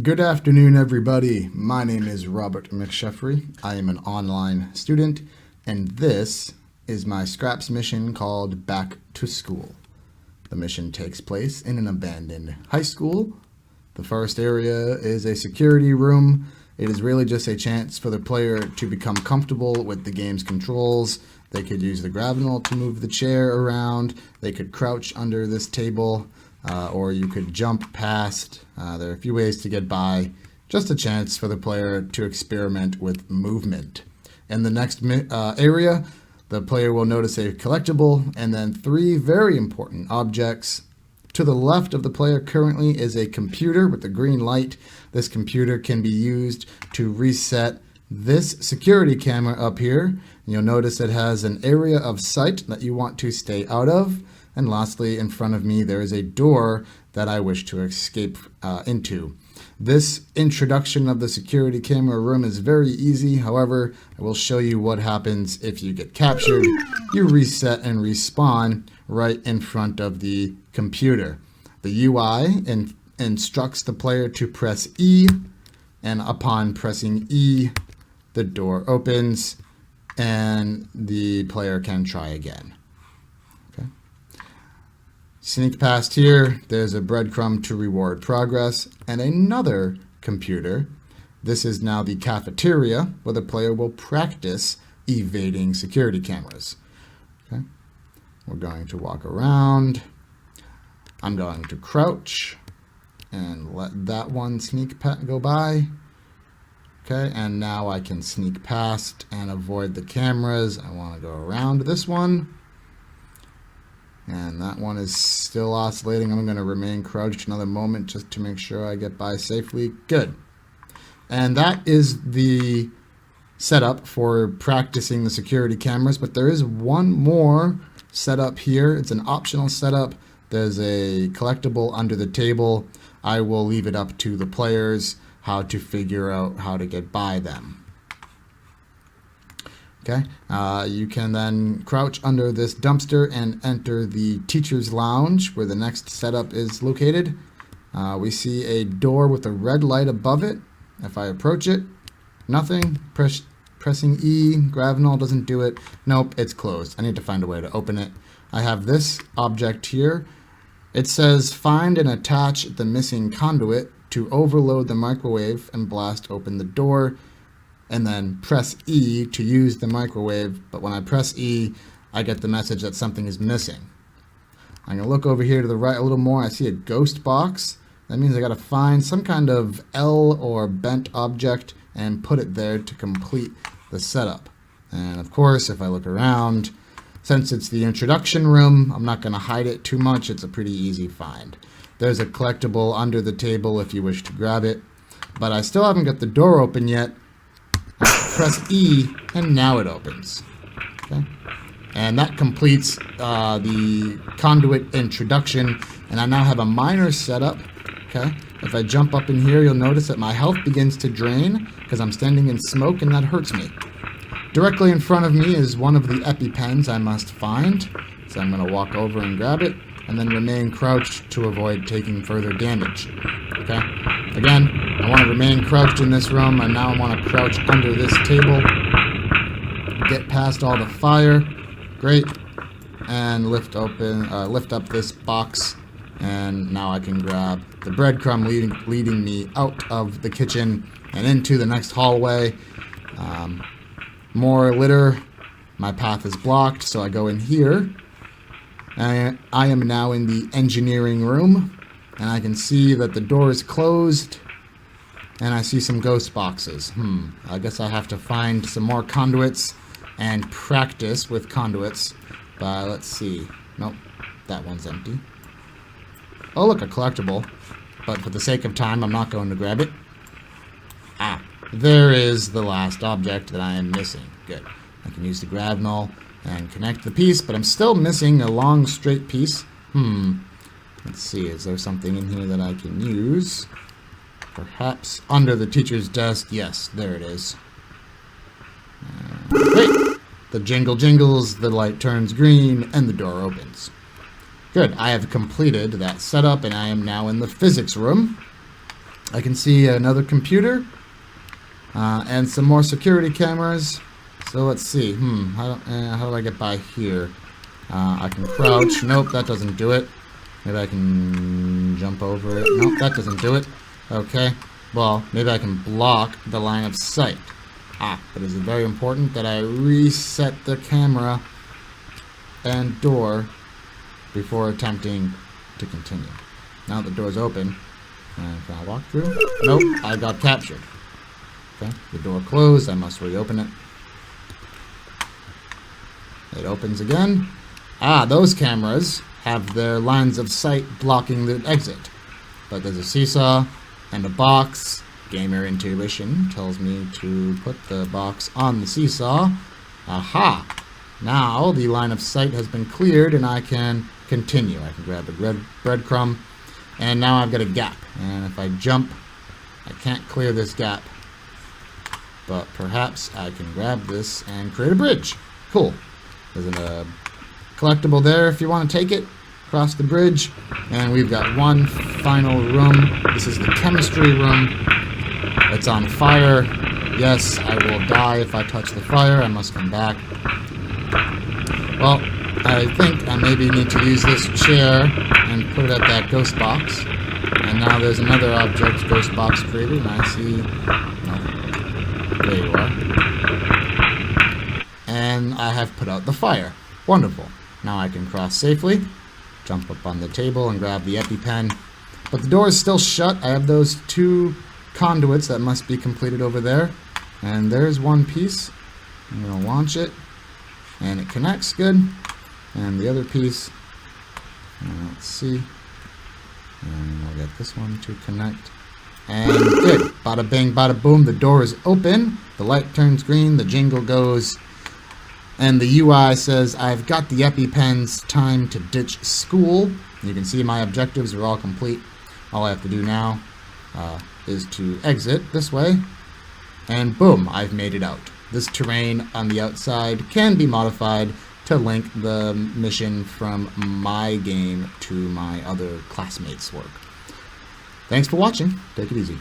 Good afternoon, everybody. My name is Robert McSheffrey. I am an online student, and this is my Scraps mission called Back to School. The mission takes place in an abandoned high school. The first area is a security room. It is really just a chance for the player to become comfortable with the game's controls. They could use the grapnel to move the chair around. They could crouch under this table. Or you could jump past. There are a few ways to get by. Just a chance for the player to experiment with movement. In the next area, the player will notice a collectible and then three very important objects. To the left of the player currently is a computer with a green light. This computer can be used to reset this security camera up here. You'll notice it has an area of sight that you want to stay out of. And lastly, in front of me, there is a door that I wish to escape into. This introduction of the security camera room is very easy. However, I will show you what happens if you get captured. You reset and respawn right in front of the computer. The UI instructs the player to press E, and upon pressing E, the door opens and the player can try again. Sneak past here, there's a breadcrumb to reward progress, and another computer. This is now the cafeteria, where the player will practice evading security cameras. Okay. We're going to walk around. I'm going to crouch and let that one go by. Okay, and now I can sneak past and avoid the cameras. I want to go around this one. And that one is still oscillating. I'm going to remain crouched another moment just to make sure I get by safely. Good. And that is the setup for practicing the security cameras. But there is one more setup here. It's an optional setup. There's a collectible under the table. I will leave it up to the players how to figure out how to get by them. Okay, you can then crouch under this dumpster and enter the teacher's lounge where the next setup is located. We see a door with a red light above it. If I approach it, nothing. Pressing E, grapnel doesn't do it. Nope, it's closed. I need to find a way to open it. I have this object here. It says find and attach the missing conduit to overload the microwave and blast open the door. And then press E to use the microwave, but when I press E, I get the message that something is missing. I'm going to look over here to the right a little more. I see a ghost box. That means I got to find some kind of L or bent object and put it there to complete the setup. And of course, if I look around, since it's the introduction room, I'm not going to hide it too much. It's a pretty easy find. There's a collectible under the table if you wish to grab it, but I still haven't got the door open yet. Press E, and now it opens. Okay, and that completes the conduit introduction, and I now have a miner setup. Okay, if I jump up in here, you'll notice that my health begins to drain because I'm standing in smoke, and that hurts me. Directly in front of me is one of the EpiPens I must find, so I'm going to walk over and grab it, and then remain crouched to avoid taking further damage. Okay, again, I want to remain crouched in this room. I now want to crouch under this table, get past all the fire, great, and lift up this box, and now I can grab the breadcrumb leading me out of the kitchen and into the next hallway. More litter. My path is blocked, so I go in here. I am now in the engineering room, and I can see that the door is closed, and I see some ghost boxes. I guess I have to find some more conduits and practice with conduits. But let's see. Nope, that one's empty. Oh, look, a collectible. But for the sake of time, I'm not going to grab it. There is the last object that I am missing. Good. I can use the grapnel and connect the piece, but I'm still missing a long straight piece. Let's see, is there something in here that I can use? Perhaps under the teacher's desk. Yes, there it is. Great! The jingle jingles, the light turns green, and the door opens. Good, I have completed that setup, and I am now in the physics room. I can see another computer and some more security cameras. So let's see. How do I get by here? I can crouch. Nope, that doesn't do it. Maybe I can jump over it. Nope, that doesn't do it. Okay. Well, maybe I can block the line of sight. But is it very important that I reset the camera and door before attempting to continue? Now the door's open. Can I walk through? Nope, I got captured. Okay, the door closed. I must reopen it. It opens again. Those cameras have their lines of sight blocking the exit. But there's a seesaw and a box. Gamer intuition tells me to put the box on the seesaw. Aha! Now the line of sight has been cleared and I can continue. I can grab a breadcrumb and now I've got a gap. And if I jump, I can't clear this gap. But perhaps I can grab this and create a bridge. Cool. There's a collectible there if you want to take it. Across the bridge. And we've got one final room. This is the chemistry room. It's on fire. Yes, I will die if I touch the fire. I must come back. Well, I think I maybe need to use this chair and put it at that ghost box. And now there's another object ghost box created, and I see... No. There you are. And I have put out the fire. Wonderful. Now I can cross safely, jump up on the table and grab the EpiPen. But the door is still shut. I have those two conduits that must be completed over there. And there's one piece. I'm going to launch it. And it connects good. And the other piece, let's see. And I'll get this one to connect. And good. Bada bing, bada boom. The door is open. The light turns green. The jingle goes. And the UI says, I've got the EpiPens, time to ditch school. You can see my objectives are all complete. All I have to do now is to exit this way. And boom, I've made it out. This terrain on the outside can be modified to link the mission from my game to my other classmates' work. Thanks for watching. Take it easy.